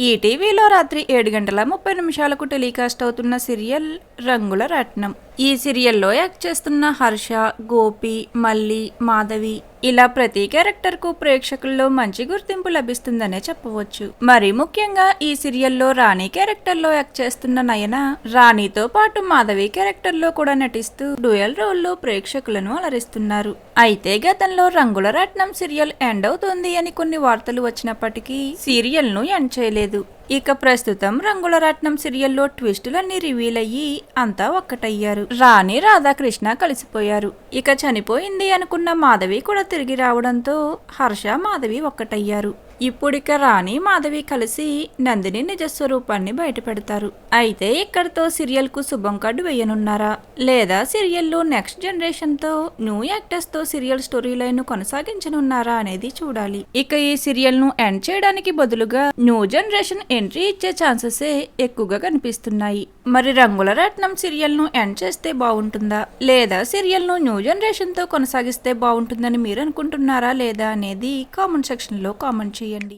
ఈటీవీలో రాత్రి 7:30 టెలికాస్ట్ అవుతున్న సీరియల్ రంగుల రత్నం. ఈ సీరియల్లో యాక్ట్ చేస్తున్న హర్ష, గోపి, మల్లి, మాధవి ఇలా ప్రతి క్యారెక్టర్ కు ప్రేక్షకుల్లో మంచి గుర్తింపు లభిస్తుందనే చెప్పవచ్చు. మరి ముఖ్యంగా ఈ సీరియల్లో రాణి క్యారెక్టర్ లో యాక్ట్ చేస్తున్న నయన, రాణితో పాటు మాధవి క్యారెక్టర్ లో కూడా నటిస్తూ డ్యూయల్ రోల్లో ప్రేక్షకులను అలరిస్తున్నారు. అయితే గతంలో రంగుల రత్నం సీరియల్ ఎండ్ అవుతుంది అని కొన్ని వార్తలు వచ్చినప్పటికీ సీరియల్ ను ఎండ్ చేయలేదు. ఇక ప్రస్తుతం రంగుల రత్నం సీరియల్లో ట్విస్టులన్నీ రివీల్ అయ్యి అంతా ఒక్కటయ్యారు. రాణి, రాధాకృష్ణ కలిసిపోయారు. ఇక చనిపోయింది అనుకున్న మాధవి కూడా తిరిగి రావడంతో హర్ష, మాధవి ఒక్కటయ్యారు. ఇప్పుడిక రాణి, మాధవి కలిసి నందిని నిజస్వరూపాన్ని బయటపెడతారు. అయితే ఇక్కడతో సీరియల్ కు శుభం కార్డు వేయనున్నారా, లేదా సీరియల్లో నెక్స్ట్ జనరేషన్ తో న్యూ యాక్టర్స్ తో సీరియల్ స్టోరీ లైన్ ను కొనసాగించనున్నారా అనేది చూడాలి. ఇక ఈ సీరియల్ ను ఎండ్ చేయడానికి బదులుగా న్యూ జనరేషన్ ఎంట్రీ ఇచ్చే ఛాన్సెస్ ఎక్కువగా కనిపిస్తున్నాయి. మరి రంగుల రత్నం సీరియల్ ను ఎండ్ చేస్తే బాగుంటుందా, లేదా సీరియల్ ను న్యూ జనరేషన్ తో కొనసాగిస్తే బాగుంటుందని మీరు అనుకుంటున్నారా లేదా అనేది కామెంట్ సెక్షన్ లో కామెంట్ చేయండి.